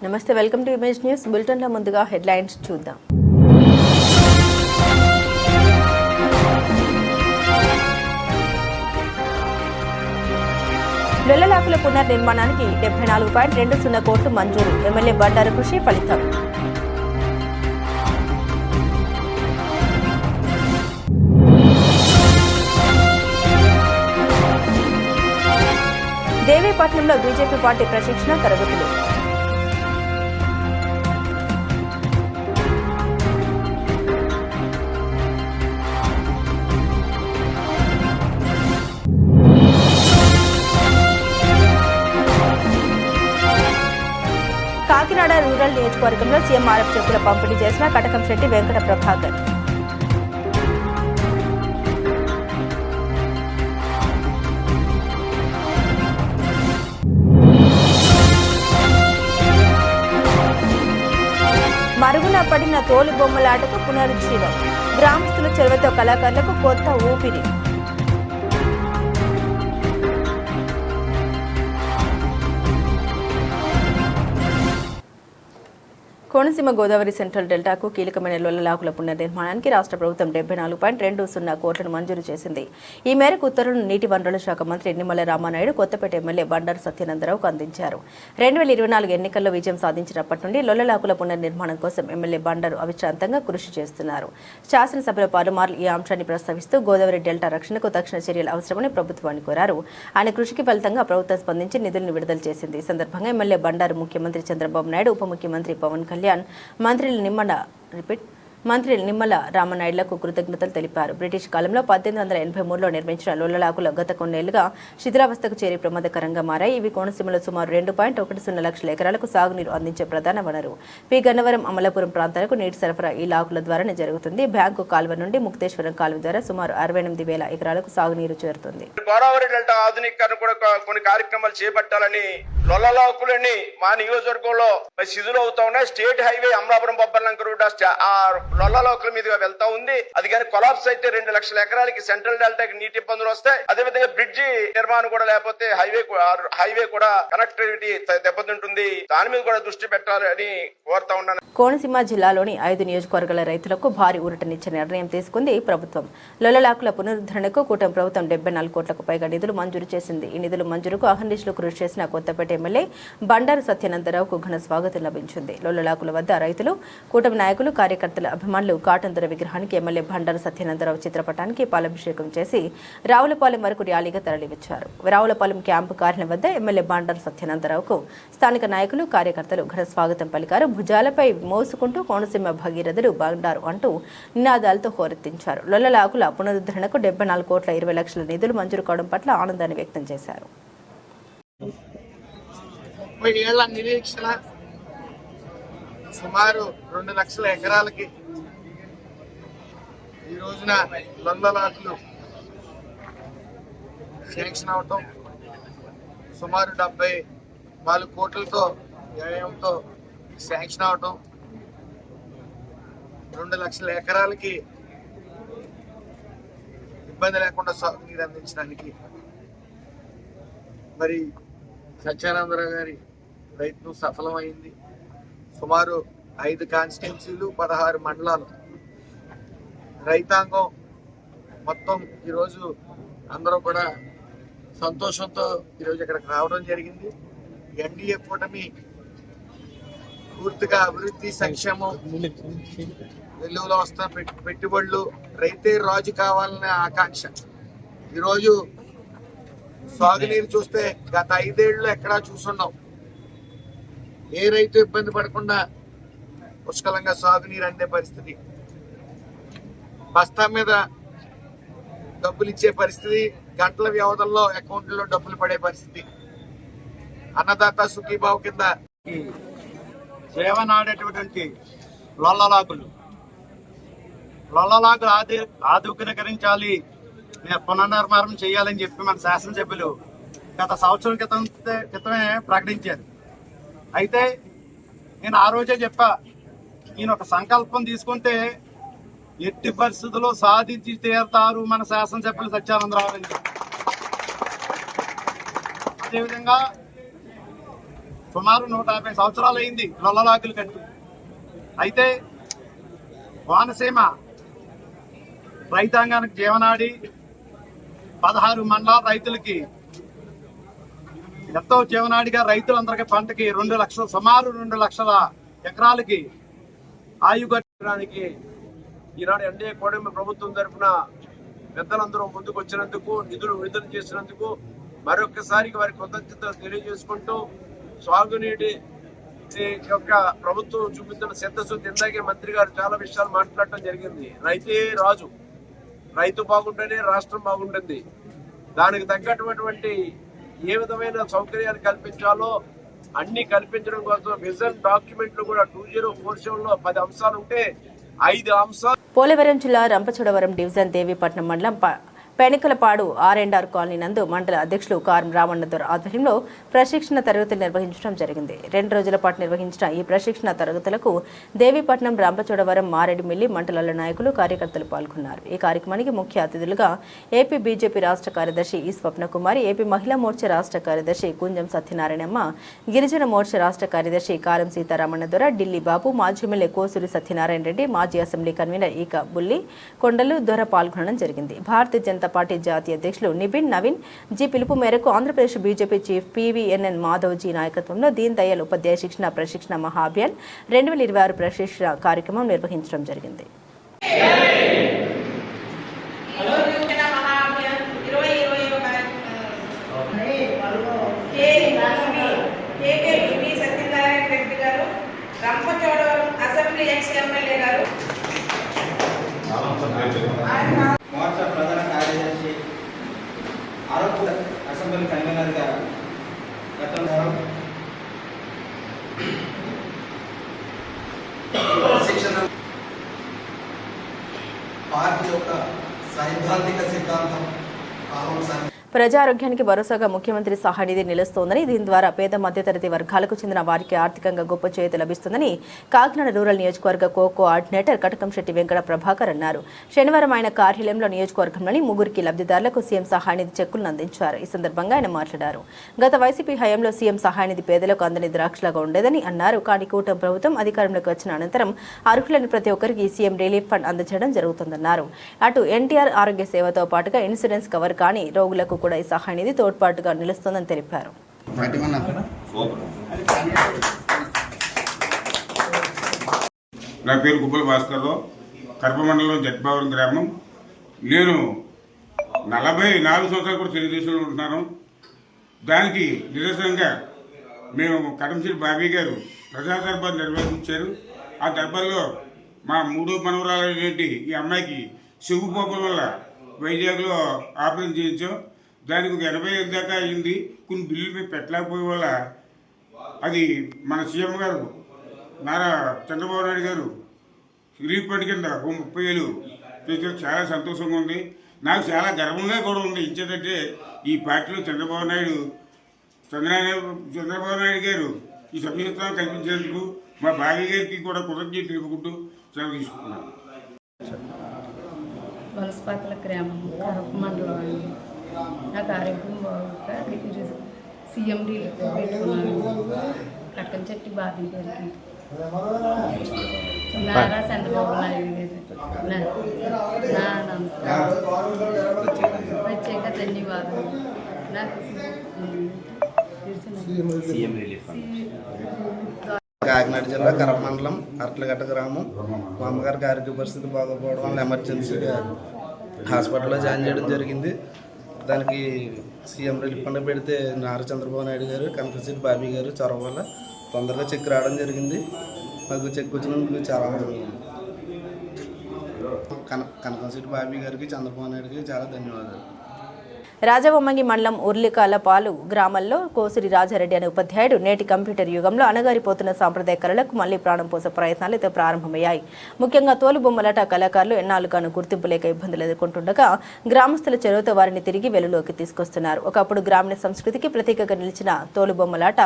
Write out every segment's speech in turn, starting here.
నమస్తే, welcome to image news. బులెటిన్లో ముందుగా హెడ్లైన్స్ చూద్దాం. లొల్లలాకుల పునర్నిర్మాణానికి 74.20 కోట్లు మంజూరు. ఎమ్మెల్యే బండారు కృషి ఫలితం. దేవీపట్నంలో బీజేపీ పార్టీ ప్రశిక్షణ తరగతులు. కాకినాడ రూరల్ నియోజకవర్గంలో సీఎంఆర్ఎఫ్ చెక్కుల పంపిణీ చేసిన కటకంశెట్టి వెంకట ప్రభాకర్. మరుగున పడిన తోలు బొమ్మలాటకు పునరుజ్జీవం. గ్రామస్తుల చొరవతో కళాకారులకు కొత్త ఊపిరి. కోనసీమ గోదావరి సెంట్రల్ డెల్టాకు కీలకమైన లొల్లలాకుల పునర్నిర్మాణానికి రాష్ట్ర ప్రభుత్వం 74.20 కోట్లను మంజూరు చేసింది. ఈ మేరకు ఉత్తర్వులను నీటి వనరుల శాఖ మంత్రి నిమ్మల రామానాయుడు కొత్తపేట ఎమ్మెల్యే బండారు సత్యనందరావుకు అందించారు. 2024 ఎన్నికల్లో విజయం సాధించినప్పటి నుండి లొల్లలాకుల పునర్నిర్మాణం కోసం ఎమ్మెల్యే బండారు అవిశ్రాంతంగా కృషి చేస్తున్నారు. శాసనసభలో పలుమార్లు ఈ అంశాన్ని ప్రస్తావిస్తూ గోదావరి డెల్టా రక్షణకు తక్షణ చర్యలు అవసరమని ప్రభుత్వాన్ని కోరారు. ఆయన కృషికి ఫలితంగా ప్రభుత్వం స్పందించి నిధులను విడుదల చేసింది. ఈ సందర్భంగా ఎమ్మెల్యే బండారు ముఖ్యమంత్రి చంద్రబాబు నాయుడు, ఉప ముఖ్యమంత్రి పవన్ కళ్యాణ్, మంత్రి నిమ్మల రామనాయుడులకు కృతజ్ఞతలు తెలిపారు. బ్రిటిష్ కాలంలో 1883లో నిర్మించిన లొల్లలాకులు గత కొన్నేళ్లుగా శిథిలావస్థకు చేరి ప్రమాదకరంగా మారాయి. ఇవి కోనసీమలో సుమారు 2.10 లక్షల ఎకరాలకు సాగునీరు అందించే ప్రధాన వనరు. పి గన్నవరం, అమలాపురం ప్రాంతాలకు నీటి సరఫరా ఈ లాకుల ద్వారానే జరుగుతుంది. బ్యాంకు కాలువ నుండి ముక్తేశ్వరం కాలువ ద్వారా సుమారు 68,000 ఎకరాలకు సాగునీరు చేరుతుంది. గోదావరి డెల్టా ఆధునీకరణ కూడా కొన్ని కార్యక్రమాలు చేపట్టాలని లొల్లలాకులని మా నియోజకవర్గంలో శిథిలు అవుతా ఉన్నాయి. State highway Amalapuram Bobbarlanka route లొల్లలాకుల మీదుగా వెళ్తా ఉంది. అది కానీ కొలాప్స్ అయితే 2 లక్షల ఎకరాలకి సెంట్రల్ డెల్టాకి నీటి ఇబ్బందులు వస్తాయి. అదేవిధంగా బ్రిడ్జి నిర్మాణం కూడా లేకపోతే హైవే కూడా కనెక్టివిటీ దెబ్బతింటుంది. దాని మీద కూడా దృష్టి పెట్టాలని కోరుతా ఉన్నాను. కోనసీమ జిల్లాలోని 5 నియోజకవర్గాల రైతులకు భారీ ఊరటనిచ్చే నిర్ణయం తీసుకుంది ప్రభుత్వం. లొల్లలాకుల పునరుద్ధరణకు కూటమి ప్రభుత్వం 74 కోట్లకు పైగా నిధులు మంజూరు చేసింది. ఈ నిధుల మంజూరుకు అహర్నిశలు కృషి చేసిన కొత్తపేట ఎమ్మెల్యే బండారు సత్యనందరావుకు ఘన స్వాగతం లభించింది. లొల్లలాకుల వద్ద రైతులు, కూటమి నాయకులు, కార్యకర్తల అభిమానులు కాటందర విగ్రహానికి, ఎమ్మెల్యే బండారు సత్యనందరావు చిత్రపటానికి పాలాభిషేకం చేసి రావులపాలెం వరకు ర్యాలీగా తరలివచ్చారు. రావులపాలెం క్యాంపు కార్యాలయం వద్ద ఎమ్మెల్యే బండారు సత్యనందరావుకు స్థానిక నాయకులు, కార్యకర్తలు ఘన స్వాగతం పలికారు. భుజాలపై మోసుకుంటూ కోనసీమ భగీరథుడు బండారు అంటూ నినాదాలతో హోరెత్తించారు. లొల్లలాకుల పునరుద్ధరణకు 74.20 నిధులు మంజూరు కావడం పట్ల ఆనందాన్ని వ్యక్తం చేశారు. 30 ఏళ్ల నిరీక్షణ సుమారు 2 లక్షల ఎకరాలకి ఈ రోజున లొల్లలాకులు శాంక్షన్ అవటం, సుమారు 74 కోట్లతో వ్యయంతో శాంక్షన్ అవటం, 2 లక్షల ఎకరాలకి ఇబ్బంది లేకుండా సాగునీరు అందించడానికి మరి సత్యానందరావు గారి ప్రయత్నం సఫలమైంది. సుమారు 5 కాన్స్టిట్యున్సీలు, 16 మండలాలు రైతాంగం మొత్తం ఈరోజు అందరూ కూడా సంతోషంతో ఈరోజు ఇక్కడికి రావడం జరిగింది. ఎన్డీఏ కూటమి పూర్తిగా అభివృద్ధి, సంక్షేమం, వెలుగులో వస్తున్న పెట్టుబడులు, రైతే రాజు కావాలనే ఆకాంక్ష. ఈరోజు సాగునీరు చూస్తే గత 5 ఏళ్ళు ఎక్కడా చూసున్నాం. ఏ రైతు ఇబ్బంది పడకుండా పుష్కలంగా సాగునీరు అందే పరిస్థితి, బస్తా మీద డబ్బులు ఇచ్చే పరిస్థితి, గంటల వ్యవధుల్లో అకౌంట్లో డబ్బులు పడే పరిస్థితి. అన్నదాత సుఖీభావ్ కింద సేవనాడేటువంటి లొల్లలాకులు ఆధునికరించాలి, పునర్నిర్మాణం చేయాలని చెప్పి మన శాసనసభ్యులు గత సంవత్సరం క్రితమే ప్రకటించారు. అయితే నేను ఆ రోజే చెప్పా, ఈయన ఒక సంకల్పం తీసుకుంటే ఎట్టి పరిస్థితుల్లో సాధించి తీరుతారు మన శాసనసభ్యులు సత్యానందరావు అని. అదేవిధంగా సుమారు 150 సంవత్సరాలు అయింది లొల్లలాకులు కట్టి. అయితే కోనసీమ రైతాంగానికి జీవనాడి 16 మండలాల రైతులకి ఎంతో జీవనాడిగా రైతులందరికీ పంటకి 2 లక్షలు సుమారు 2 లక్షల ఎకరాలకి ఆయు కట్టడానికి ఈనాడు ఎన్డీఏ కూటమి ప్రభుత్వం తరఫున పెద్దలందరూ ముందుకు వచ్చినందుకు, నిధులు విడుదల చేసినందుకు మరొకసారి వారి కృతజ్ఞతలు తెలియజేసుకుంటూ సాగునీటి యొక్క ప్రభుత్వం చూపుతున్న సిద్ధశుద్ధి, ఇందాకే మంత్రి గారు చాలా విషయాలు మాట్లాడటం జరిగింది. రైతే రాజు, రైతు బాగుంటేనే రాష్ట్రం బాగుంటుంది. దానికి తగ్గటువంటి ఏ విధమైన సౌకర్యాలు కల్పించాలో అన్ని కల్పించడం కోసం విజన్ డాక్యుమెంట్లు కూడా 2047లో 10 అంశాలు ఉంటే 5 అంశాలు. పోలవరం జిల్లా రంపచోడవరం డివిజన్ దేవీపట్నం మండలం పెణికలపాడు R&R కాలనీ నందు మండల అధ్యక్షులు కారం రామన్నదొర ఆధ్వర్యంలో ప్రశిక్షణ తరగతులు నిర్వహించడం జరిగింది. 2 రోజుల పాటు నిర్వహించిన ఈ ప్రశిక్షణ తరగతులకు దేవీపట్నం, రంపచోడవరం, మారేడుమిల్లి మండలాల నాయకులు, కార్యకర్తలు పాల్గొన్నారు. ఈ కార్యక్రమానికి ముఖ్య అతిథులుగా ఏపీ బీజేపీ రాష్ట్ర కార్యదర్శి ఈ స్వప్నకుమారి, ఏపీ మహిళా మోర్చా రాష్ట్ర కార్యదర్శి కుంజం సత్యనారాయణమ్మ, గిరిజన మోర్చా రాష్ట్ర కార్యదర్శి కారం సీతారామన్నదొర, ఢిల్లీ బాబు, మాజీ ఎమ్మెల్యే కోసూరి సత్యనారాయణ రెడ్డి, మాజీ అసెంబ్లీ కన్వీనర్ ఈక బుల్లి కొండలు దొర పాల్గొనడం జరిగింది. భారతీయ జనతా పార్టీ జాతీయ అధ్యక్షులు నిబిన్ నవీన్ జీ పిలుపు మేరకు Andhra Pradesh BJP chief PVNN Madhav ji నాయకత్వంలో దీన్ దయాళ్ ఉపాధ్యాయ శిక్షణ ప్రశిక్షణ మహాభియాన్ 2026 ప్రశిక్షణ కార్యక్రమం నిర్వహించడం జరిగింది. మోర్చా ప్రధాన కార్యదర్శి అరకు అసెంబ్లీ కన్వీనర్గా శిక్షణ పార్టీ యొక్క సైద్ధాంతిక సిద్ధాంతం ప్రజారోగ్యానికి భరోసాగా ముఖ్యమంత్రి సహాయనిధి నిలుస్తోందని, దీని ద్వారా పేద మధ్యతరగతి వర్గాలకు చెందిన వారికి ఆర్థికంగా గొప్ప చేతి లభిస్తుందని కాకినాడ రూరల్ నియోజకవర్గ కోఆర్డినేటర్ కటకంశెట్టి వెంకట ప్రభాకర్ అన్నారు. శనివారం ఆయన కార్యాలయంలో నియోజకవర్గంలోని 3 లబ్ధిదారులకు సీఎం సహాయనిధి చెక్కులను అందించారు. ఈ సందర్భంగా ఆయన మాట్లాడారు. గత వైసీపీ హయాంలో సీఎం సహాయనిధి పేదలకు అందని ద్రాక్షలాగా ఉండేదని అన్నారు. కానీ కూటమి ప్రభుత్వం అధికారంలోకి వచ్చిన అనంతరం అర్హులైన ప్రతి ఒక్కరికి సీఎం రిలీఫ్ ఫండ్ అందజేయడం జరుగుతుందన్నారు. అటు ఎన్టీఆర్ ఆరోగ్య సేవతో పాటుగా ఇన్సూరెన్స్ కవర్ కాని రోగులకు కూడా ఈ సహాయనిధి తోడ్పాటుగా నిలుస్తోందని తెలిపారు. నా పేరు గుబ్బల భాస్కర్రావు, కడప మండలం జట్బావరం గ్రామం. నేను 44 సంవత్సరాలు కూడా తెలుగుదేశంలో ఉంటున్నాను. దానికి నిదర్శనంగా మేము కటంశెట్టి బాబీ గారు ప్రజా దర్బార్ నిర్వహించారు. ఆ దర్బార్లో మా 3వ మనవరాలైనటువంటి ఈ అమ్మాయికి చెవు పోపల వల్ల వైజాగ్లో ఆపరేషన్ చేయించాం. దానికి ఒక 80,000 దాకా అయింది. కొన్ని బిల్లులు మేము పెట్టలేకపోయే వల్ల అది మన సీఎం గారు నారా చంద్రబాబు నాయుడు గారు రిలీఫ్ ఫండ్ కింద 30,000 చేసారు. చాలా సంతోషంగా ఉంది. నాకు చాలా గర్వంగా కూడా ఉంది. ఇచ్చేటంటే ఈ పార్టీలో చంద్రబాబు నాయుడు గారు ఈ సభ్యత్వాన్ని కల్పించేందుకు మా భార్య గారికి కూడా కృతజ్ఞత తెలుపుకుంటూ సెలవు తీసుకున్నాను. వలసపాతల గ్రామం కడప మండలం అండి. నాకు ఆరోగ్యం బాగుంటే సీఎం రిలీఫ్ పెట్టుకున్నాను. కటకంశెట్టి బాబీ గారికి, నారా చంద్రబాబు నాయుడు గారు నా నమస్కారం, ప్రత్యేక ధన్యవాదాలు. నాకు కాకినాడ జిల్లా కడప మండలం అట్లగట్ట గ్రామం. మా అమ్మగారికి ఆరోగ్య పరిస్థితి బాగోపోవడం వల్ల ఎమర్జెన్సీగా హాస్పిటల్లో జాయిన్ చేయడం జరిగింది. దానికి సీఎం రిలీఫ్ ఫండ్ పెడితే నారా చంద్రబాబు నాయుడు గారు, కనకశెట్టి బాబీ గారు చొరవ వల్ల తొందరగా చెక్ రావడం జరిగింది. మాకు చెక్ వచ్చినందుకు చాలా కనకశెట్టి బాబీ గారికి, చంద్రబాబు నాయుడుకి చాలా ధన్యవాదాలు. రాజవొమ్మంగి మండలం ఉర్లికాలపాలు గ్రామంలో కోసిరి రాజారెడ్డి అనే ఉపాధ్యాయుడు నేటి కంప్యూటర్ యుగంలో అణగారిపోతున్న సాంప్రదాయ కళలకు మళ్లీ ప్రాణం పోసే ప్రయత్నాలు అయితే ప్రారంభమయ్యాయి. ముఖ్యంగా తోలుబొమ్మలాట కళాకారులు ఎన్నాళ్ళుగాను గుర్తింపు లేక ఇబ్బందులు ఎదుర్కొంటుండగా గ్రామస్తుల చెరువుతో వారిని తిరిగి వెలుగులోకి తీసుకొస్తున్నారు. ఒకప్పుడు గ్రామీణ సంస్కృతికి ప్రతీకగా నిలిచిన తోలుబొమ్మలాట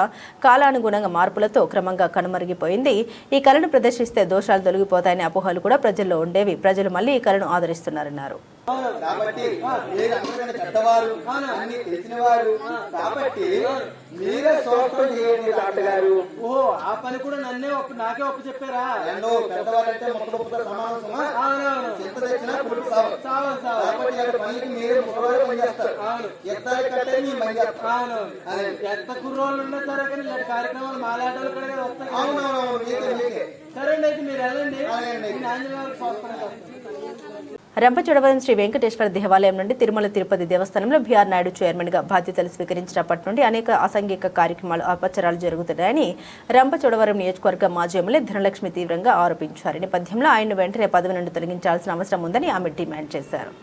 కాలానుగుణంగా మార్పులతో క్రమంగా కనుమరుగిపోయింది. ఈ కళను ప్రదర్శిస్తే దోషాలు తొలగిపోతాయనే అపోహలు కూడా ప్రజల్లో ఉండేవి. ప్రజలు మళ్లీ ఈ కళను ఆదరిస్తున్నారన్నారు. కాబట్టి మీరు అందరికన్నా పెద్దవారు, అన్ని తెలిసిన వారు కాబట్టి మీరే సోషం చేయండి డాక్టర్ గారు. ఓహో, ఆ పని కూడా నాకే ఒప్పు చెప్పారా? ఎన్నో పెద్దవారంటే మొక్కలతో సమానం. ఎంత తెచ్చినా కొడుకు కాబట్టి అక్కడ పనికి మీరే ముఖవారు పనిచేస్తారు. ఎత్తాలి కట్టే మీ పని చేస్తారు. ఎంత కుర్రోళ్ళు ఉన్నా సరే కానీ ఇలాంటి కార్యక్రమాలు మాలాటోళ్ళు కూడా వస్తాయి. అవునవునవును. సరే అండి, అయితే మీరు వెళ్ళండి. ఆంజనేయ స్వామి రంపచోడవరం శ్రీ వెంకటేశ్వర దేవాలయం నుండి తిరుమల తిరుపతి దేవస్థానంలో బీఆర్ నాయుడు చైర్మన్ గా బాధ్యతలు స్వీకరించినప్పటి నుండి అనేక అసాంఘిక కార్యక్రమాలు అపచారాలు జరుగుతున్నాయని రంపచోడవరం నియోజకవర్గ మాజీ ఎమ్మెల్యే ధనలక్ష్మి తీవ్రంగా ఆరోపించారు. ఈ నేపథ్యంలో ఆయన్ను వెంటనే పదవి నుండి తొలగించాల్సిన అవసరం ఉందని ఆమె డిమాండ్ చేశారు.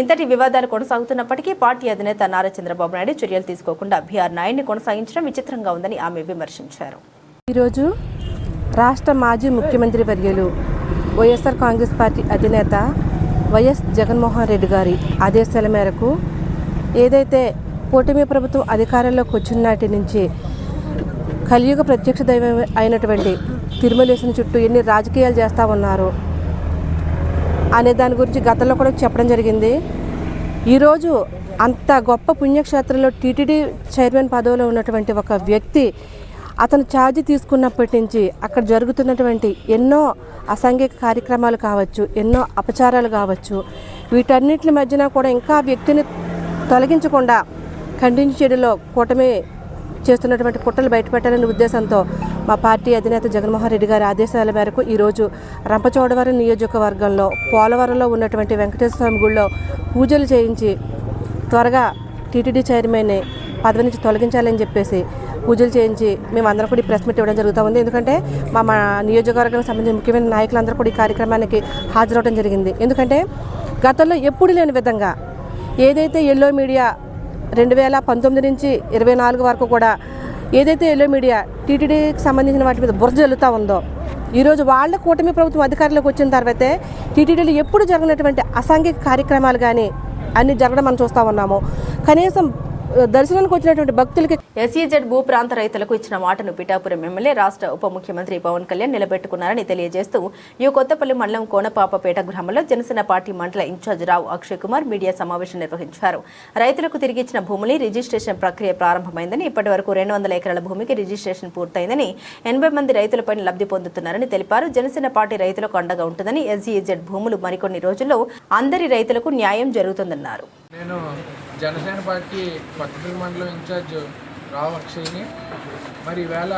ఇంతటి వివాదాలు కొనసాగుతున్నప్పటికీ పార్టీ అధినేత నారా చంద్రబాబు నాయుడు చర్యలు తీసుకోకుండా బీఆర్ నాయుడిని కొనసాగించడం విచిత్రంగా ఉందని ఆమె విమర్శించారు. ఈరోజు రాష్ట్ర మాజీ ముఖ్యమంత్రి వర్యులు వైఎస్ఆర్ కాంగ్రెస్ పార్టీ అధినేత వైఎస్ జగన్మోహన్ రెడ్డి గారి ఆదేశాల మేరకు ఏదైతే కూటమి ప్రభుత్వం అధికారంలోకి వచ్చిన నాటి నుంచి కలియుగ ప్రత్యక్ష దైవం అయినటువంటి తిరుమలేశం చుట్టూ ఎన్ని రాజకీయాలు చేస్తూ ఉన్నారు అనే దాని గురించి గతంలో కూడా చెప్పడం జరిగింది. ఈరోజు అంత గొప్ప పుణ్యక్షేత్రంలో టీటీడీ చైర్మన్ పదవిలో ఉన్నటువంటి ఒక వ్యక్తి అతను ఛార్జీ తీసుకున్నప్పటి నుంచి అక్కడ జరుగుతున్నటువంటి ఎన్నో అసాంఘిక కార్యక్రమాలు కావచ్చు, ఎన్నో అపచారాలు కావచ్చు, వీటన్నిటి మధ్యన కూడా ఇంకా ఆ వ్యక్తిని తొలగించకుండా ఖండించి చెడులో కూటమి చేస్తున్నటువంటి కుట్రలు బయటపెట్టాలనే ఉద్దేశంతో మా పార్టీ అధినేత జగన్మోహన్ రెడ్డి గారి ఆదేశాల మేరకు ఈరోజు రంపచోడవరం నియోజకవర్గంలో పోలవరంలో ఉన్నటువంటి వెంకటేశ్వర స్వామి గుడిలో పూజలు చేయించి త్వరగా టీటీడీ చైర్మన్ని పదవి నుంచి తొలగించాలని చెప్పేసి పూజలు చేయించి మేమందరం కూడా ఈ ప్రెస్ మీట్ ఇవ్వడం జరుగుతూ ఉంది. ఎందుకంటే మా నియోజకవర్గానికి సంబంధించిన ముఖ్యమైన నాయకులందరూ కూడా ఈ కార్యక్రమానికి హాజరవడం జరిగింది. ఎందుకంటే గతంలో ఎప్పుడు లేని విధంగా ఏదైతే ఎల్లో మీడియా 2019 నుంచి 24 వరకు కూడా ఏదైతే ఎల్లో మీడియా టీటీడీకి సంబంధించిన వాటి మీద బురద జల్లుతూ ఉందో, ఈరోజు వాళ్ళ కూటమి ప్రభుత్వం అధికారంలోకి వచ్చిన తర్వాతే టీటీడీలో ఎప్పుడు జరిగినటువంటి అసాంఘిక కార్యక్రమాలు కానీ అన్నీ జరగడం మనం చూస్తూ ఉన్నాము. కనీసం దర్శనానికి వచ్చినటువంటి భక్తులకి ఎస్ఈజెడ్ భూ ప్రాంత రైతులకు ఇచ్చిన మాటను పిఠాపురం ఎమ్మెల్యే రాష్ట్ర ఉప ముఖ్యమంత్రి పవన్ కళ్యాణ్ నిలబెట్టుకున్నారని తెలియజేస్తూ కొత్తపల్లి మండలం కోనపాపపేట గ్రామంలో జనసేన పార్టీ మండల ఇన్ఛార్జ్ రావు అక్షయ్ కుమార్ మీడియా సమావేశం నిర్వహించారు. రైతులకు తిరిగి ఇచ్చిన భూములు రిజిస్ట్రేషన్ ప్రక్రియ ప్రారంభమైందని, ఇప్పటి వరకు 200 ఎకరాల భూమికి రిజిస్ట్రేషన్ పూర్తయిందని, 80 మంది రైతులపై లబ్ధి పొందుతున్నారని తెలిపారు. జనసేన పార్టీ రైతులకు అండగా ఉంటుందని, ఎస్ఈజెడ్ భూములు మరికొన్ని రోజుల్లో అందరి రైతులకు న్యాయం జరుగుతుందన్నారు. నేను జనసేన పార్టీ కొత్తపల్లి మండలం ఇన్ఛార్జ్ రావు అక్షయ్ని మరి ఈవేళ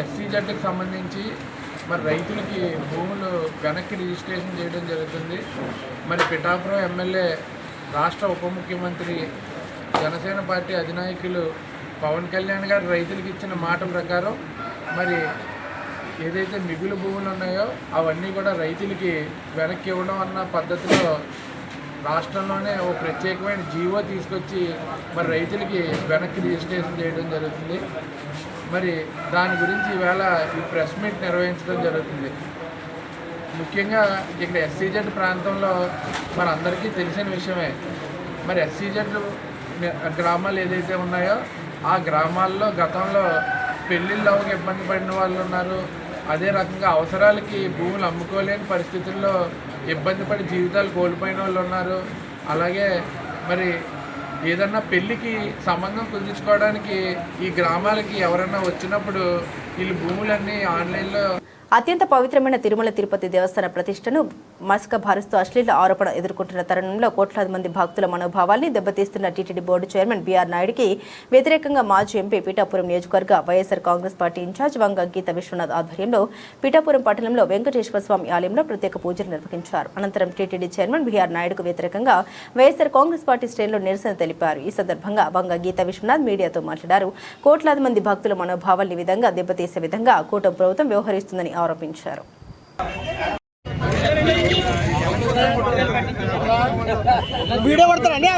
ఎస్సీజెడ్కి సంబంధించి మరి రైతులకి భూములు వెనక్కి రిజిస్ట్రేషన్ చేయడం జరుగుతుంది. మరి పిఠాపురం ఎమ్మెల్యే రాష్ట్ర ఉప ముఖ్యమంత్రి జనసేన పార్టీ అధినాయకులు పవన్ కళ్యాణ్ గారు రైతులకు ఇచ్చిన మాట ప్రకారం మరి ఏదైతే మిగులు భూములు ఉన్నాయో అవన్నీ కూడా రైతులకి వెనక్కి ఇవ్వడం అన్న పద్ధతిలో రాష్ట్రంలోనే ఓ ప్రత్యేకమైన జీవో తీసుకొచ్చి మరి రైతులకి వెనక్కి రిజిస్ట్రేషన్ చేయడం జరుగుతుంది. మరి దాని గురించి ఈవేళ ఈ ప్రెస్ మీట్ నిర్వహించడం జరుగుతుంది. ముఖ్యంగా ఇక్కడ ఎస్సీజెడ్ ప్రాంతంలో మనందరికీ తెలిసిన విషయమే. మరి ఎస్సీజెడ్ గ్రామాలు ఏదైతే ఉన్నాయో ఆ గ్రామాల్లో గతంలో పెళ్ళిళ్ళు అవ్వక ఇబ్బంది పడిన వాళ్ళు ఉన్నారు. అదే రకంగా అవసరాలకి భూములు అమ్ముకోలేని పరిస్థితుల్లో ఇబ్బంది పడి జీవితాలు కోల్పోయిన వాళ్ళు ఉన్నారు. అలాగే మరి ఏదన్నా పెళ్ళికి సంబంధం కుదుర్చుకోవడానికి ఈ గ్రామాలకి ఎవరన్నా వచ్చినప్పుడు వీళ్ళు భూములన్నీ ఆన్లైన్లో అత్యంత పవిత్రమైన తిరుమల తిరుపతి దేవస్థాన ప్రతిష్టను మసకబారుస్తూ అశ్లీల ఆరోపణ ఎదుర్కొంటున్న తరుణంలో కోట్లాది మంది భక్తుల మనోభావాల్ని దెబ్బతీస్తున్న టీటీడీ బోర్డు చైర్మన్ బీఆర్ నాయుడికి వ్యతిరేకంగా మాజీ ఎంపీ పీఠాపురం నియోజకవర్గ వైఎస్ఆర్ కాంగ్రెస్ పార్టీ ఇన్ఛార్జ్ వంగ గీత విశ్వనాథ్ ఆధ్వర్యంలో పీఠాపురం పట్టణంలో వెంకటేశ్వర స్వామి ఆలయంలో ప్రత్యేక పూజలు నిర్వహించారు. అనంతరం టీటీడీ చైర్మన్ బీఆర్ నాయుడుకు వ్యతిరేకంగా వైఎస్ఆర్ కాంగ్రెస్ పార్టీ శ్రేణులు నిరసన తెలిపారు. ఈ సందర్భంగా వంగ గీత విశ్వనాథ్ మీడియాతో మాట్లాడారు. కోట్లాది మంది భక్తుల మనోభావాల్ని విధంగా దెబ్బతీసే విధంగా కూటమి ప్రభుత్వం వ్యవహరిస్తుందని ఆరోపించారు. వీడియో పడతారండి.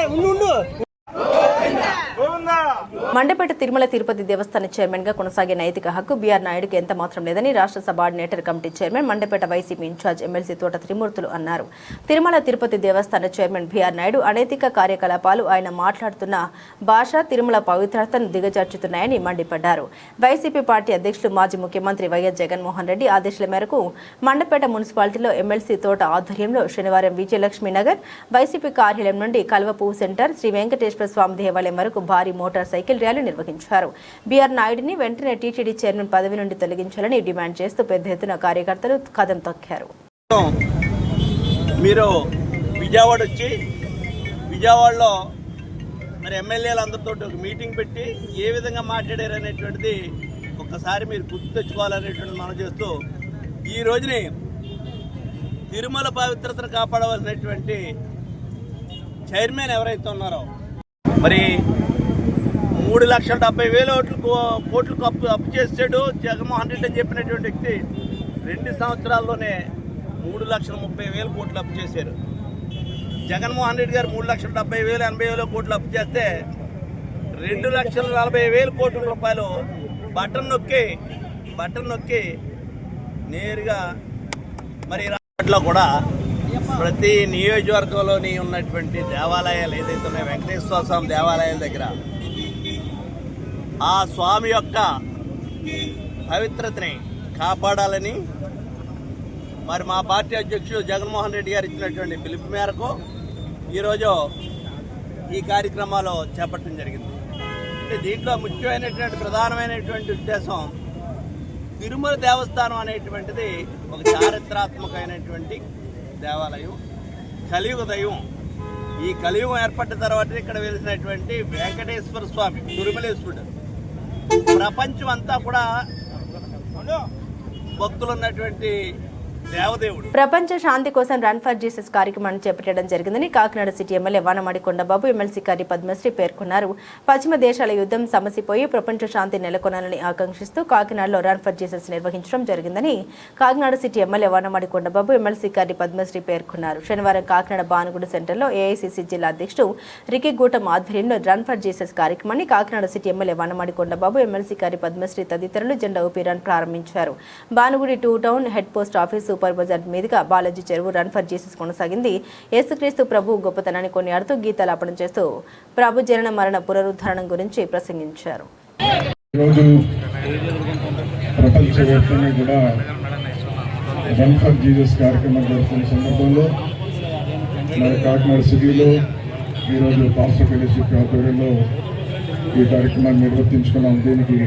మండపేట తిరుమల తిరుపతి దేవస్థాన చైర్మన్ గా కొనసాగే నైతిక హక్కు బీఆర్ నాయుడుకి ఎంత మాత్రం లేదని రాష్ట్ర subordinator committee chairman Mandapeta YCP incharge MLC Thota Trimurthulu అన్నారు. తిరుమల తిరుపతి దేవస్థాన చైర్మన్ బీఆర్ నాయుడు అనైతిక కార్యకలాపాలు ఆయన మాట్లాడుతున్న భాష తిరుమల పవిత్రతను దిగజార్చుతున్నాయని మండిపడ్డారు. వైసీపీ పార్టీ అధ్యక్షులు మాజీ ముఖ్యమంత్రి వైఎస్ జగన్మోహన్ రెడ్డి ఆదేశాల మేరకు మండపేట మున్సిపాలిటీలో ఎమ్మెల్సీ తోట ఆధ్వర్యంలో శనివారం విజయలక్ష్మి నగర్ వైసీపీ కార్యాలయం నుండి కల్వపువ్వు సెంటర్ శ్రీ వెంకటేశ్వర స్వామి దేవాలయం వరకు భారీ మోటార్ సైకిల్ ర్యాలీ నిర్వహించారు. బీఆర్ నాయుడిని వెంటనే టీటీడీ చైర్మన్ పదవి నుండి తొలగించాలని డిమాండ్ చేస్తూ పెద్ద ఎత్తున కార్యకర్తలు కదం తొక్కారు. మీరు విజయవాడ వచ్చి విజయవాడలో మరి ఎమ్మెల్యేలందరితో ఒక మీటింగ్ పెట్టి ఏ విధంగా మాట్లాడారు అనేటువంటిది ఒక్కసారి మీరు గుర్తు తెచ్చుకోవాలనేటువంటి మనం చేస్తూ ఈ రోజుని తిరుమల పవిత్రతను కాపాడవలసినటువంటి చైర్మన్ ఎవరైతే ఉన్నారో మరి 3,70,000 కోట్లు అప్పు చేసాడు జగన్మోహన్ రెడ్డి అని చెప్పినటువంటి వ్యక్తి 2 సంవత్సరాల్లోనే 3,30,000 కోట్లు అప్పు చేశారు. జగన్మోహన్ రెడ్డి గారు 3,70,000 80,000 కోట్లు అప్పు చేస్తే 2,40,000 కోట్ల రూపాయలు బటన్ నొక్కి నేరుగా మరి రాష్ట్రంలో కూడా ప్రతి నియోజకవర్గంలోని ఉన్నటువంటి దేవాలయాలు ఏదైతే ఉన్నాయో వెంకటేశ్వర స్వామి దేవాలయాల దగ్గర ఆ స్వామి యొక్క పవిత్రతని కాపాడాలని మరి మా పార్టీ అధ్యక్షుడు జగన్మోహన్ రెడ్డి గారు ఇచ్చినటువంటి పిలుపు మేరకు ఈరోజు ఈ కార్యక్రమాలు చేపట్టడం జరిగింది. అంటే దీంట్లో ముఖ్యమైనటువంటి ప్రధానమైనటువంటి ఉద్దేశం తిరుమల దేవస్థానం అనేటువంటిది ఒక చారిత్రాత్మకమైనటువంటి దేవాలయం, కలియుగ దైవం. ఈ కలియుగం ఏర్పడిన తర్వాత ఇక్కడ వెలిసినటువంటి వెంకటేశ్వర స్వామి తిరుమలేశ్వరుడు ప్రపంచం అంతా కూడా భక్తులు ఉన్నటువంటి దేవదేవుడు. ప్రపంచ శాంతి కోసం రన్ ఫర్ జీసస్ కార్యక్రమాన్ని చేపట్టడం జరిగిందని Kakinada city MLA Vanamadi Kondababu MLC గారి పద్మశ్రీ పేర్కొన్నారు. పశ్చిమ దేశాల యుద్ధం సమసిపోయి ప్రపంచ శాంతి నెలకొనాలని ఆకాంక్షిస్తూ కాకినాడలో రన్ ఫర్ జీసస్ నిర్వహించడం జరిగిందని Kakinada city MLA Vanamadi Kondababu MLC గారి పద్మశ్రీ పేర్కొన్నారు. శనివారం కాకినాడ బానుగుడి సెంటర్లో ఏఐసీసీ జిల్లా అధ్యక్షుడు రికి గూటం ఆధ్వర్యంలో రన్ ఫర్ జీసస్ కార్యక్రమాన్ని Kakinada city MLA Vanamadi Kondababu MLC గారి పద్మశ్రీ తదితరులు జెండా ఊపి రన్ ప్రారంభించారు. Banugudi 2 town head post office super bazaar మీదుగా బాలాజీ చెరువు రన్ ఫర్ జీసస్ కొనసాగింది. యేసుక్రీస్తు ప్రభు గొప్పతనాన్ని కొనియాడుతూ గీతాలాపన చేస్తూ ప్రభు జనన మరణ పునరుద్ధరణ గురించి ప్రసంగించారు. ప్రపంచవ్యాప్తంగా కూడా రన్ ఫర్ జీసస్ కార్యక్రమం జరుగుతున్న సందర్భంలో మన కాకినాడ సిటీలో ఈరోజు పాస్టర్ ఫెలోషిప్ ఆధ్వర్యంలో ఈ కార్యక్రమాన్ని నిర్వర్తించుకున్నాం. దీనికి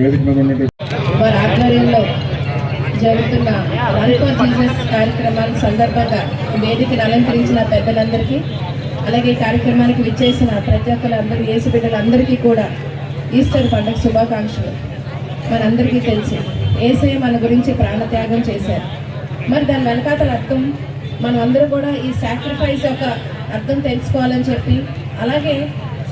వేదిక మీద ఉన్నటువంటి వారి ఆధ్వర్యంలో జరుగుతున్న రన్ ఫర్ జీసస్ కార్యక్రమాల సందర్భంగా వేదికను అలంకరించిన పెద్దలందరికీ, అలాగే కార్యక్రమానికి విచ్చేసిన ప్రతి ఒక్కరందరూ యేసు బిడ్డలందరికీ కూడా ఈస్టర్ పండుగ శుభాకాంక్షలు. మనందరికీ తెలుసు యేసయ్య మన గురించి ప్రాణత్యాగం చేశారు. మరి దాని వెనకాతల అర్థం మనం అందరూ కూడా ఈ సాక్రిఫైస్ యొక్క అర్థం తెలుసుకోవాలని చెప్పి, అలాగే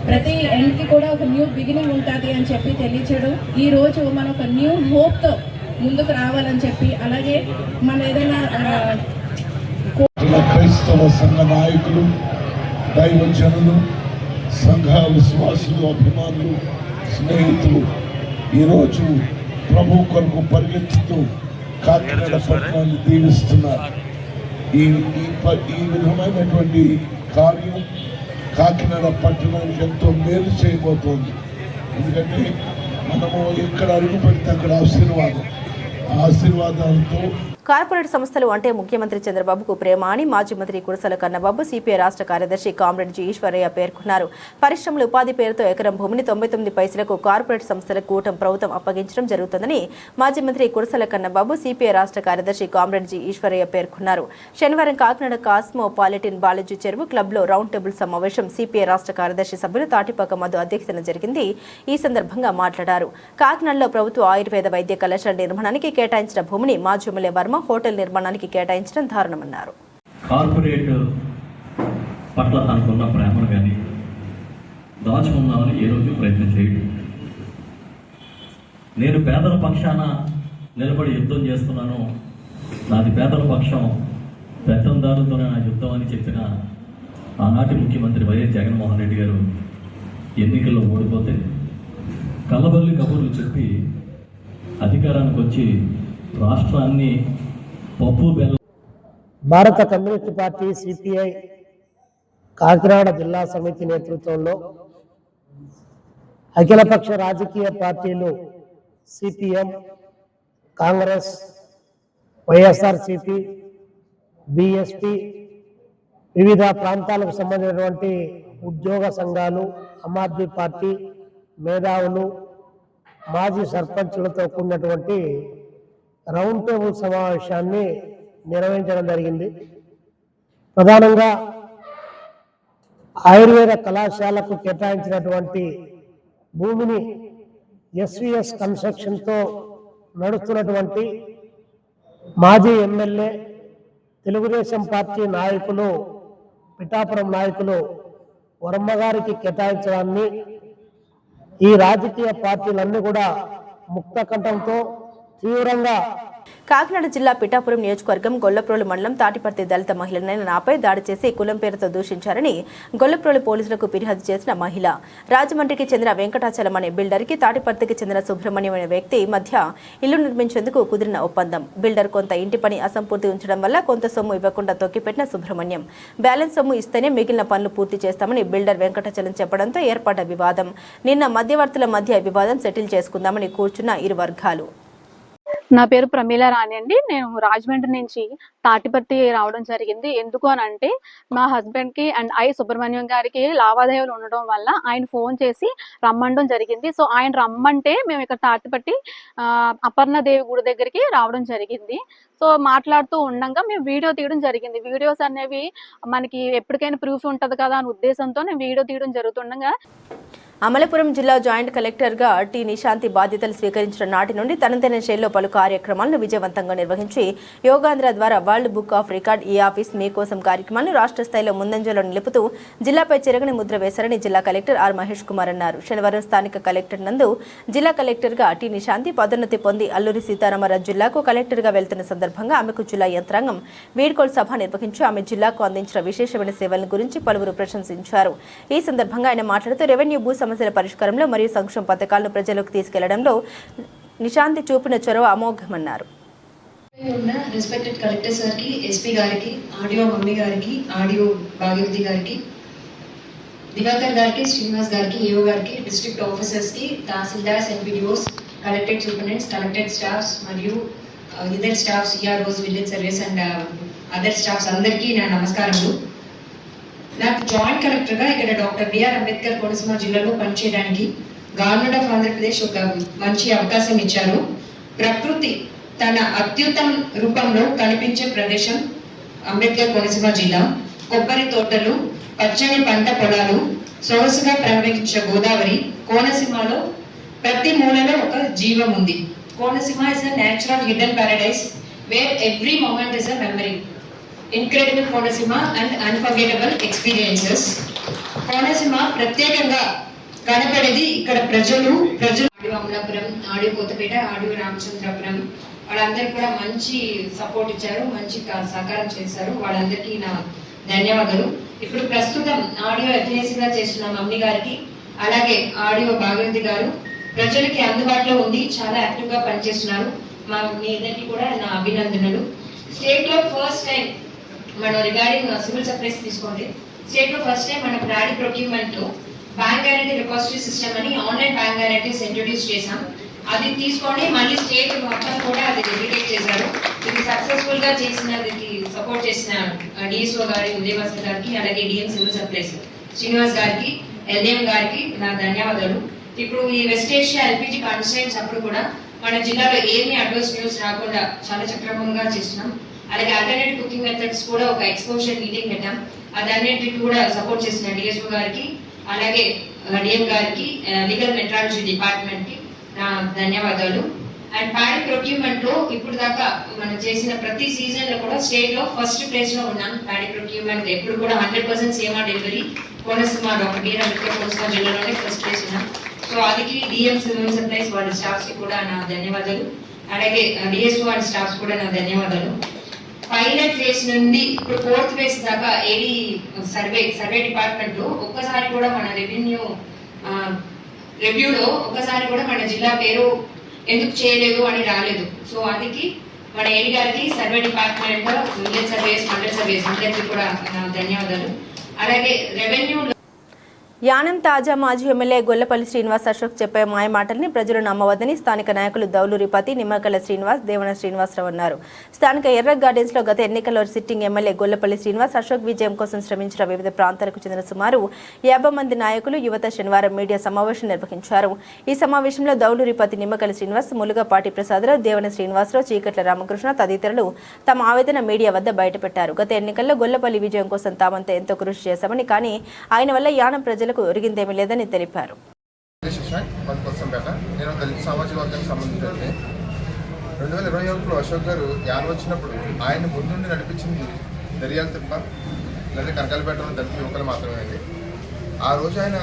ప్రతి ఎండ్కి కూడా ఒక న్యూ బిగినింగ్ ఉంటుంది అని చెప్పి తెలియచేయడం, ఈ రోజు మనం ఒక న్యూ హోప్తో ముందుకు రావాలని చెప్పి, అలాగే మన ఏదైనా క్రైస్తవ సంఘ నాయకులు, దైవజనులు, సంఘ విశ్వాసులు, అభిమానులు, స్నేహితులు ఈరోజు ప్రభు కొరకు పరిగెత్తుతూ కాకినాడ పట్టణాన్ని దీవిస్తున్నారు. ఈ విధమైనటువంటి కార్యం కాకినాడ పట్టణానికి ఎంతో మేలు చేయబోతోంది. ఎందుకంటే మనము ఎక్కడ అడుగు పెడితే అక్కడ ఆశీర్వాదాలతో కార్పొరేట్ సంస్థలు అంటే ముఖ్యమంత్రి చంద్రబాబుకు ప్రేమ అని మాజీ మంత్రి కురసాల కన్నబాబు సిపిఐ రాష్ట్ర కార్యదర్శి కామ్రేడ్ జి ఈశ్వరయ్య పేర్కొన్నారు. పరిశ్రమల ఉపాధి పేరుతో ఎకరం భూమిని 99 పైసలకు కార్పొరేట్ సంస్థలకు కూటమి ప్రభుత్వం అప్పగించడం జరుగుతుందని మాజీ మంత్రి కురసాల కన్నబాబు సిపిఐ రాష్ట్ర కార్యదర్శి కామ్రేడ్ జి ఈశ్వరయ్య పేర్కొన్నారు. శనివారం కాకినాడ కాస్మోపాలిటన్ బాలాజీ చెరువు క్లబ్లో రౌండ్ టేబుల్ సమావేశం సిపిఐ రాష్ట్ర కార్యదర్శి సభ్యులు తాటిపాక మధు అధ్యక్షతన జరిగింది. ఈ సందర్భంగా మాట్లాడారు. కాకినాడలో ప్రభుత్వ ఆయుర్వేద వైద్య కళాశాల నిర్మాణానికి కేటాయించిన భూమిని మాజీ ఎమ్మెల్యే వర్మ హోటల్ నిర్మాణానికి కేటాయించడం దారుణమన్నారు. కార్పొరేట్ పట్ల తనకున్న ప్రేమను కానీ దాచుకుందామని ఏ రోజు ప్రయత్నం చేయడు. నేను పేదల పక్షాన నిలబడి యుద్ధం చేస్తున్నాను, నాది పేదల పక్షం, పెత్తందారులతోనే నా యుద్ధం అని చెప్పిన ఆనాటి ముఖ్యమంత్రి వైఎస్ జగన్మోహన్ రెడ్డి గారు ఎన్నికల్లో ఓడిపోతే కల్లబల్లి కబుర్లు చెప్పి అధికారానికి వచ్చి రాష్ట్రాన్ని పప్పు బెల్లం. భారత కమ్యూనిస్ట్ పార్టీ సిపిఐ కాకినాడ జిల్లా సమితి నేతృత్వంలో అఖిలపక్ష రాజకీయ పార్టీలు సిపిఎం, కాంగ్రెస్, వైఎస్ఆర్సిపి, బిఎస్పి, వివిధ ప్రాంతాలకు సంబంధించినటువంటి ఉద్యోగ సంఘాలు, ఆమ్ ఆద్మీ పార్టీ, మేధావులు, మాజీ సర్పంచులతో కూడినటువంటి రౌండ్ టేబుల్ సమావేశాన్ని నిర్వహించడం జరిగింది. ప్రధానంగా ఆయుర్వేద కళాశాలకు కేటాయించినటువంటి భూమిని ఎస్విఎస్ కన్స్ట్రక్షన్తో నడుస్తున్నటువంటి మాజీ ఎమ్మెల్యే, తెలుగుదేశం పార్టీ నాయకులు, పిఠాపురం నాయకులు వర్మ గారికి కేటాయించడాన్ని ఈ రాజకీయ పార్టీలన్నీ కూడా ముక్త కంఠంతో తీవ్రంగా. కాకినాడ జిల్లా పిఠాపురం నియోజకవర్గం గొల్లప్రోలు మండలం తాటిపర్తి దళిత మహిళనైన నాపై దాడి చేసి కులం పేరుతో దూషించారని గొల్లప్రోలు పోలీసులకు ఫిర్యాదు చేసిన మహిళ. రాజమండ్రికి చెందిన వెంకటాచలం అనే బిల్డర్కి తాటిపర్తికి చెందిన సుబ్రహ్మణ్యం అనే వ్యక్తి మధ్య ఇల్లు నిర్మించేందుకు కుదిరిన ఒప్పందం. బిల్డర్ కొంత ఇంటి పని అసంపూర్తి ఉంచడం వల్ల కొంత సొమ్ము ఇవ్వకుండా తొక్కిపెట్టిన సుబ్రహ్మణ్యం బ్యాలెన్స్ సొమ్ము ఇస్తేనే మిగిలిన పనులు పూర్తి చేస్తామని బిల్డర్ వెంకటాచలం చెప్పడంతో ఏర్పడ్డ వివాదం. నిన్న మధ్యవర్తుల మధ్య వివాదం సెటిల్ చేసుకుందామని కూర్చున్న ఇరు వర్గాలు. నా పేరు ప్రమీల రాణి అండి. నేను రాజమండ్రి నుంచి తాటిపర్తి రావడం జరిగింది. ఎందుకు అని అంటే మా హస్బెండ్కి అండ్ సుబ్రహ్మణ్యం గారికి లావాదేవీలు ఉండడం వల్ల ఆయన ఫోన్ చేసి రమ్మడం జరిగింది. సో ఆయన రమ్మంటే మేము ఇక్కడ తాటిపర్తి అపర్ణదేవి గుడి దగ్గరికి రావడం జరిగింది. సో మాట్లాడుతూ ఉండగా మేము వీడియో తీయడం జరిగింది. వీడియోస్ అనేవి మనకి ఎప్పటికైనా ప్రూఫ్ ఉంటుంది కదా అనే ఉద్దేశంతో నేను వీడియో తీయడం జరుగుతుండగా అమలాపురం జిల్లా జాయింట్ కలెక్టర్గా టి నిశాంతి బాధ్యతలు స్వీకరించిన నాటి నుండి తనదైన శైలిలో పలు కార్యక్రమాలను విజయవంతంగా నిర్వహించి యోగాంధ్ర ద్వారా వరల్డ్ బుక్ ఆఫ్ రికార్డ్ ఈ ఆఫీస్ మీకోసం కార్యక్రమాలను రాష్ట్ర స్థాయిలో ముందంజలో నిలుపుతూ జిల్లాపై చెరగని ముద్ర వేశారని జిల్లా కలెక్టర్ ఆర్ మహేష్ కుమార్ అన్నారు. శనివారం స్థానిక కలెక్టర్ నందు జిల్లా కలెక్టర్గా టి నిశాంతి పదోన్నతి పొంది అల్లూరి సీతారామరాజు జిల్లాకు కలెక్టర్గా వెళ్తున్న సందర్భంగా ఆమెకు జిల్లా యంత్రాంగం వీడ్కోలు సభ నిర్వహించి ఆమె జిల్లాకు అందించిన విశేషమైన సేవల గురించి పలువురు ప్రశంసించారు. ఈ సందర్భంగా ఆయన మాట్లాడుతూ రెవెన్యూ భూ సమస్యల పరిష్కారంలో మరియు సంక్షేమ పథకాలను ప్రజలకు తీసుకెళ్లడంలో నిశాంతి చూపిన చొరవ అమోఘమన్నారు. రెస్పెక్టెడ్ కలెక్టర్ సార్కి, ఎస్పీ గారికి, ఆడియో మమ్మీ గారికి, ఆడియో భాగీరథి గారికి, దివాకర్ గారికి, శ్రీనివాస్ గారికి, ఏఓ గారికి, డిస్ట్రిక్ట్ ఆఫీసర్స్కి, tahsildars, MPDOs, collectorate superintendents, collectorate staffs మరియు other staffs, EROs, village service and other staffs అందరికీ నా నమస్కారములు. నాకు జాయింట్ కలెక్టర్గా ఇక్కడ డాక్టర్ బిఆర్ అంబేద్కర్ కోనసీమ జిల్లాలో పనిచేయడానికి గవర్నమెంట్ ఆఫ్ ఆంధ్రప్రదేశ్ ఒక మంచి అవకాశం ఇచ్చారు. ప్రకృతి తన అత్యుత్తమ రూపంలో కనిపించే ప్రదేశం అంబేద్కర్ కోనసీమ జిల్లా. కొబ్బరి తోటలు, పచ్చని పంట పొలాలు, సొగసుగా ప్రవహించే గోదావరి. కోనసీమలో ప్రతి మూలలో ఒక జీవం ఉంది. Konaseema is a natural hidden paradise where every moment is a memory. Incredible Konaseema and unforgettable experiences. Konaseema ప్రత్యేకంగా కనపడేది ఇక్కడ ప్రజలు ఆడియో అమలాపురం, ఆడియో కొత్తపేట, ఆడియో రామచంద్రపురం వాళ్ళందరికీ కూడా మంచి సపోర్ట్ ఇచ్చారు, మంచి సహకారం చేశారు. వాళ్ళందరికీ నా ధన్యవాదాలు. ఇప్పుడు ప్రస్తుతం ఆడియో ఎఫ్ఏసీగా చేస్తున్న మమ్మీ గారికి, అలాగే ఆడియో భాగీరథి గారు ప్రజలకి అందుబాటులో ఉండి చాలా యాక్టివ్ గా పనిచేస్తున్నారు. మీ ఇద్దరికి కూడా నా అభినందనలు. స్టేట్ లో ఫస్ట్ టైం మనం రిగార్డింగ్ సివిల్ సప్లైస్ తీసుకోండి. స్టేట్ లో ఫస్ట్ టైం మన ప్యాడీ ప్రొక్యూర్మెంట్ లో బ్యాంక్ గ్యారంటీ రిపాజిటరీ సిస్టమ్ అని ఆన్లైన్ బ్యాంక్ గ్యారంటీస్ ఇంట్రొడ్యూస్ చేశాం. అది తీసుకొని మళ్ళీ స్టేట్ మొత్తం కూడా అది రెగ్యులేట్ చేశారు. ఇది సక్సెస్ఫుల్ గా చేసినందుకు సపోర్ట్ చేసిన డిఎస్ఓ గారి ఉదయభాస్కర్ గారికి, అలాగే డిఎం సివిల్ సప్లైస్ శ్రీనివాస్ గారికి, ఎల్డిఎం గారికి నా ధన్యవాదాలు. ఇప్పుడు ఈ వెస్ట్ ఏషియా ఎల్పిజి కన్స్టెంట్స్ అప్పుడు కూడా మన జిల్లాలో ఏమీ అడ్వర్స్ న్యూస్ రాకుండా చాలా సక్రమంగా చేస్తున్నాం. అలాగే ఆల్టర్నేటివ్ కుకింగ్ మెథడ్స్ కూడా ఒక ఎక్స్పోజర్ మీటింగ్ పెట్టాం. అదన్నిటికి కూడా సపోర్ట్ చేసిన డిఎస్ఓ గారికి, అలాగే డిఎం గారికి, లీగల్ మెట్రాలజీ డిపార్ట్మెంట్ కి నా ధన్యవాదాలు. అండ్ ప్యాడీ ప్రొక్యూర్మెంట్ లో ఇప్పుడు దాకా మనం చేసిన ప్రతి సీజన్ లో కూడా స్టేట్ లో ఫస్ట్ ప్లేస్ లో ఉన్నాం. ప్యాడీ ప్రొక్యూర్మెంట్ ఎప్పుడు కూడా 100% సేమా delivery Konaseema doctor BR Ambedkar Konaseema జిల్లాలోనే ఫస్ట్ ప్లేస్ ఉన్నాం. సో అదికి డిఎం సివిల్ సప్లైస్ వాళ్ళ స్టాఫ్స్ కి కూడా నా ధన్యవాదాలు. అలాగే డిఎస్ఓ అండ్ స్టాఫ్స్ కూడా నా ధన్యవాదాలు. పైలట్ ఫేజ్ నుండి ఇప్పుడు 4th ఫేజ్ దాకా ఏడీ సర్వే డిపార్ట్మెంట్ లో ఒక్కసారి కూడా మన రెవెన్యూ రివ్యూలో ఒకసారి కూడా మన జిల్లా పేరు ఎందుకు చేయలేదు అని రాలేదు. సో అందుకే మన ఏడి గారికి survey department, village surveys, mandal surveys అందరికీ కూడా ధన్యవాదాలు. అలాగే రెవెన్యూ యానం తాజా మాజీ ఎమ్మెల్యే గొల్లపల్లి శ్రీనివాస్ అశోక్ చెప్పే మాయమాటల్ని ప్రజలు నమ్మవద్దని స్థానిక నాయకులు దౌలూరిపతి, నిమ్మకల శ్రీనివాస్, దేవన శ్రీనివాసరావు అన్నారు. స్థానిక ఎర్ర గార్డెన్స్ లో గత ఎన్నికల్లో సిట్టింగ్ ఎమ్మెల్యే గొల్లపల్లి శ్రీనివాస్ అశోక్ విజయం కోసం శ్రమించిన వివిధ ప్రాంతాలకు చెందిన సుమారు 50 మంది నాయకులు, యువత శనివారం మీడియా సమావేశం నిర్వహించారు. ఈ సమావేశంలో దౌలూరిపతి, నిమ్మకల శ్రీనివాస్, ములుగపాటి ప్రసాదరావు, దేవన శ్రీనివాసరావు, చీకట్ల రామకృష్ణ తదితరులు తమ ఆవేదన మీడియా వద్ద బయటపెట్టారు. గత ఎన్నికల్లో గొల్లపల్లి విజయం కోసం తామంతా ఎంతో కృషి చేశామని, కానీ ఆయన వల్ల యానం ప్రజలకు ఒరిగిందేమీ లేదని తెలిపారు. నేను దళిత సామాజిక వర్గానికి సంబంధించిన 2021లో అశోక్ గారు యానం వచ్చినప్పుడు ఆయన ముందుండి నడిపించింది దర్యాల తిప్ప లేదా కనకాలపేటలో దళిత యువకులు మాత్రమే అండి. ఆ రోజు ఆయన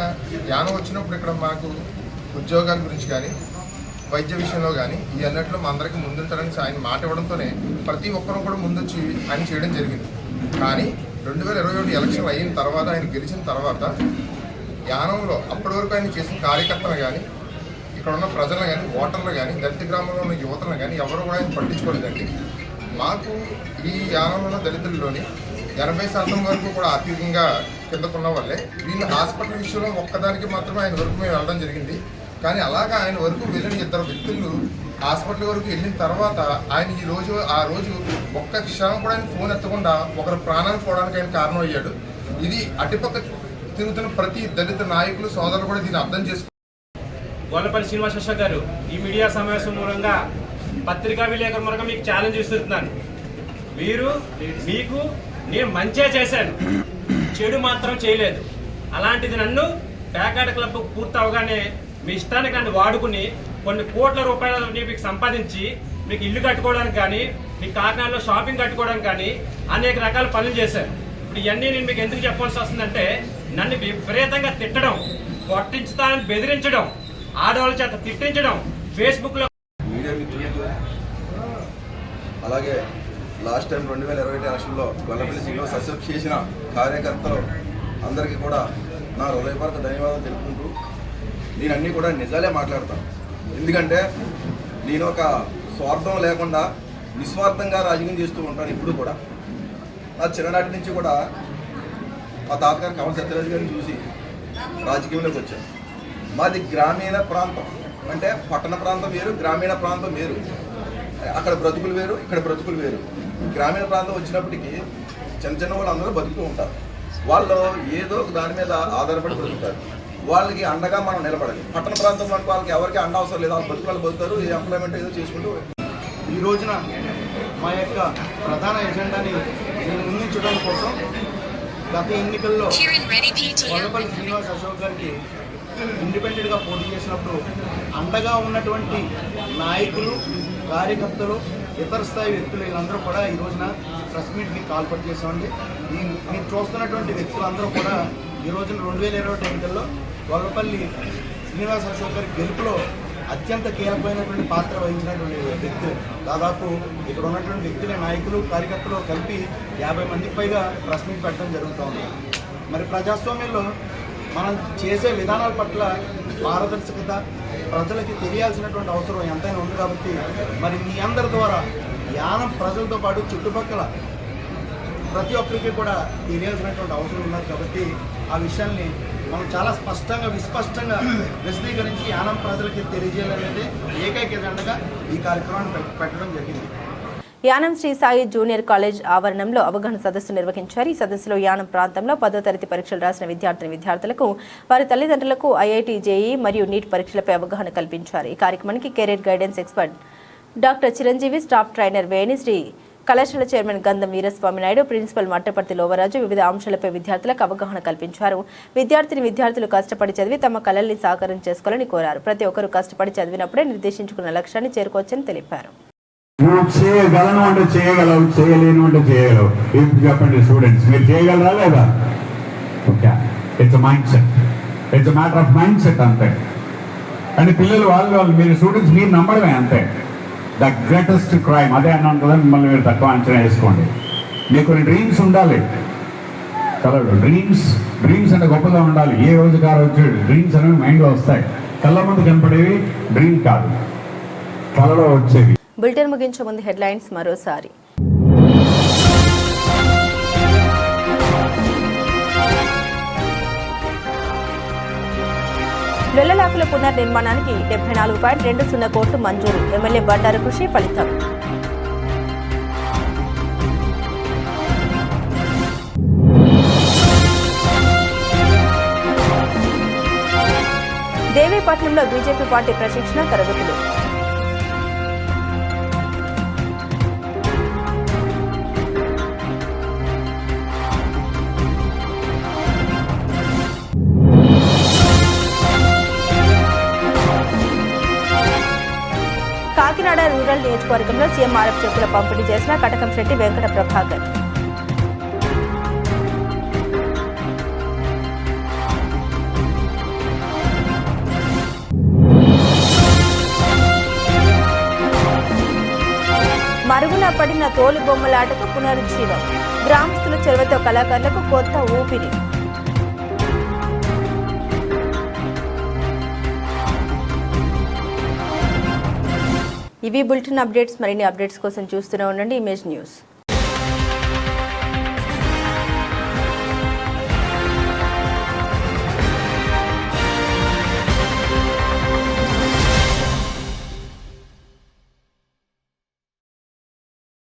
యానం వచ్చినప్పుడు ఇక్కడ మాకు ఉద్యోగాల గురించి కానీ, వైద్య విషయంలో కానీ ఈ అన్నింటిలో మా అందరికీ ముందుంటారని ఆయన మాట ఇవ్వడంతోనే ప్రతి ఒక్కరూ కూడా ముందొచ్చి ఆయన చేయడం జరిగింది. కానీ 2021 ఎలక్షన్ అయిన తర్వాత, ఆయన గెలిచిన తర్వాత యానంలో అప్పటి వరకు ఆయన చేసిన కార్యకర్తలు కానీ, ఇక్కడ ఉన్న ప్రజలను కానీ, ఓటర్లు కానీ, దళిత గ్రామంలో ఉన్న యువతలను కానీ ఎవరు కూడా ఆయన పట్టించుకోలేదండి. మాకు ఈ యానంలో ఉన్న దళితుల్లోని 80% వరకు కూడా ఆర్థికంగా కిందకున్న వాళ్ళే. వీళ్ళు హాస్పిటల్ విషయంలో ఒక్కదానికి మాత్రమే ఆయన వరకు మేము వెళ్ళడం జరిగింది. కానీ అలాగా ఆయన వరకు వెళ్ళిన 2 వ్యక్తులు హాస్పిటల్ వరకు వెళ్ళిన తర్వాత ఆయన ఆ రోజు ఒక్క క్షణం కూడా ఆయన ఫోన్ ఎత్తకుండా ఒకరు ప్రాణాలు పోవడానికి ఆయన కారణం అయ్యాడు. ఇది అటుపక్క తిరుగుతున్న ప్రతి దళిత నాయకులు, సోదరులు కూడా దీన్ని అర్థం చేసుకున్నారు. గొల్లపల్లి శ్రీనివాస్ అశోక్ గారు, ఈ మీడియా సమావేశం మూలంగా పత్రికా విలేకరుల మూలంగా మీకు ఛాలెంజ్ ఇస్తున్నాను. మీకు నేను మంచిగా చేశాను, చెడు మాత్రం చేయలేదు. అలాంటిది నన్ను ప్యాకాట్ క్లబ్ పూర్తి అవగానే మీ ఇష్టానికి నన్ను వాడుకుని కొన్ని కోట్ల రూపాయలు మీకు సంపాదించి మీకు ఇల్లు కట్టుకోవడానికి కానీ, మీ కాకినాడలో షాపింగ్ కట్టుకోవడానికి కానీ అనేక రకాల పనులు చేశారు. ఇప్పుడు ఇవన్నీ నేను మీకు ఎందుకు చెప్పాల్సి వస్తుందంటే, నన్ను విపరీతంగా తిట్టడం, కొట్టించుతానని బెదిరించడం, ఆడవాళ్ళ చేత తిట్టించడం, ఫేస్బుక్లో మీడియా మిత్రులకు, అలాగే లాస్ట్ టైం 2021 ఎలక్షన్లో గొల్లపల్లి శ్రీనివాస్ అశోక్ చేసిన కార్యకర్తలు అందరికీ కూడా నా హృదయపూర్వక ధన్యవాదాలు తెలుపుకుంటూ, నేను అన్నీ కూడా నిజాలే మాట్లాడతాను. ఎందుకంటే నేను ఒక స్వార్థం లేకుండా నిస్వార్థంగా రాజకీయం చేస్తూ ఉంటాను. ఇప్పుడు కూడా నా చిన్ననాటి నుంచి కూడా మా తాతగారు కమల సత్యరాజు గారిని చూసి రాజకీయంలోకి వచ్చాను. మాది గ్రామీణ ప్రాంతం, అంటే పట్టణ ప్రాంతం వేరు, గ్రామీణ ప్రాంతం వేరు. అక్కడ బ్రతుకులు వేరు, ఇక్కడ బ్రతుకులు వేరు. గ్రామీణ ప్రాంతం వచ్చినప్పటికీ చిన్న వాళ్ళందరూ బతుకుతూ ఉంటారు. వాళ్ళు ఏదో దాని మీద ఆధారపడి బ్రతుకుతారు. వాళ్ళకి అండగా మనం నిలబడాలి. పట్టణ ప్రాంతం వరకు వాళ్ళకి ఎవరికి అండ అవసరం లేదు, వాళ్ళు బతుకులు బతుకుతారు, ఎంప్లాయ్మెంట్ ఏదో చేసుకుంటూ. ఈ రోజున మా యొక్క ప్రధాన ఎజెండాని ముందుంచడం కోసం గత ఎన్నికల్లో గొల్లపల్లి శ్రీనివాస్ అశోక్ గారికి ఇండిపెండెంట్గా పోటీ చేసినప్పుడు అండగా ఉన్నటువంటి నాయకులు, కార్యకర్తలు, ఇతర స్థాయి వ్యక్తులు వీళ్ళందరూ కూడా ఈ రోజున ప్రెస్ మీట్కి కాల్పట్ చేసామండి. మీరు చూస్తున్నటువంటి వ్యక్తులందరూ కూడా ఈ రోజున 2021 ఎన్నికల్లో గొల్లపల్లి శ్రీనివాస్ అశోక్ గారి గెలుపులో అత్యంత కీలకమైనటువంటి పాత్ర వహించినటువంటి వ్యక్తులు. దాదాపు ఇక్కడ ఉన్నటువంటి వ్యక్తులే, నాయకులు, కార్యకర్తలు కలిపి 50 మందికి పైగా ప్రెస్ మీట్ పెట్టడం జరుగుతూ ఉంది. మరి ప్రజాస్వామ్యంలో మనం చేసే విధానాల పట్ల పారదర్శకత, ప్రజలకి తెలియాల్సినటువంటి అవసరం ఎంతైనా ఉంది. కాబట్టి మరి మీ అందరి ద్వారా యానం ప్రజలతో పాటు చుట్టుపక్కల ప్రతి ఒక్కరికి కూడా తెలియాల్సినటువంటి అవసరం ఉన్నది. కాబట్టి ఆ విషయాన్ని మనం చాలా స్పష్టంగా, విస్పష్టంగా విశదీకరించి యానం ప్రజలకి తెలియజేయాలనేది ఏకైక ఎజెండాగా ఈ కార్యక్రమాన్ని పెట్టడం జరిగింది. యానం శ్రీ సాయి జూనియర్ కాలేజ్ ఆవరణంలో అవగాహన సదస్సు నిర్వహించారు. ఈ సదస్సులో యానం ప్రాంతంలో 10వ తరగతి పరీక్షలు రాసిన విద్యార్థులకు, వారి తల్లిదండ్రులకు ఐఐటి, జేఈ మరియు నీట్ పరీక్షలపై అవగాహన కల్పించారు. ఈ కార్యక్రమానికి career guidance expert doctor Chiranjeevi, staff trainer Veni, Sri కళాశాల చైర్మన్ గంధం వీరస్వామి నాయుడు, ప్రిన్సిపల్ మట్టపర్తి లోవరాజు వివిధ అంశాలపై విద్యార్థులకు అవగాహన కల్పించారు. విద్యార్థులు కష్టపడి చదివి తమ కళల్ని సాకారం చేసుకోవాలని కోరారు. ప్రతి ఒక్కరూ కష్టపడి చదివినప్పుడే నిర్దేశించుకున్న లక్ష్యాన్ని చేరుకోవచ్చని తెలిపారు. నువ్వు చేయగలను అంటే చేయగలవు, చేయలేను అంటే చేయగలవు. ఇప్పుడు చెప్పండి స్టూడెంట్స్, మీరు చేయగలరా లేదా? Okay, it's mind set, it's matter of mind set అంతే. అని పిల్లలు వాళ్ళు మీరు స్టూడెంట్స్ మీరు నమ్మడమే అంతే. ద గ్రేటెస్ట్ క్రైమ్ అదే అన్నాను కదా, మిమ్మల్ని మీరు తక్కువ అంచనా వేసుకోండి. మీకు కొన్ని డ్రీమ్స్ ఉండాలి. కలలు డ్రీమ్స్ అంటే గొప్పగా ఉండాలి. ఏ రోజు కారు వచ్చాడు డ్రీమ్స్ అనేవి మైండ్లో వస్తాయి. కళ్ళ ముందు కనపడేవి డ్రీమ్ కాదు, కళలో వచ్చేవి. బులెటిన్ ముగించే ముందు హెడ్లైన్స్ మరోసారి. లొల్లలాకుల పునర్నిర్మాణానికి 74.20 కోట్లు మంజూరు. ఎమ్మెల్యే బండారు కృషి ఫలితం. దేవీపట్నంలో బీజేపీ పార్టీ ప్రశిక్షణ తరగతులు. కాకినాడ రూరల్ నియోజకవర్గంలో సీఎంఆర్ఎఫ్ చెక్కుల పంపిణీ చేసిన కటకంశెట్టి వెంకట ప్రభాకర్. మరుగున పడిన తోలు బొమ్మలాటకు పునరుజ్జీవం. గ్రామస్తుల చొరవతో కళాకారులకు కొత్త ఊపిరి. ఇవి బులెటిన్ అప్డేట్స్. మరిన్ని అప్డేట్స్ కోసం చూస్తూనే ఉండండి ఇమేజ్ న్యూస్.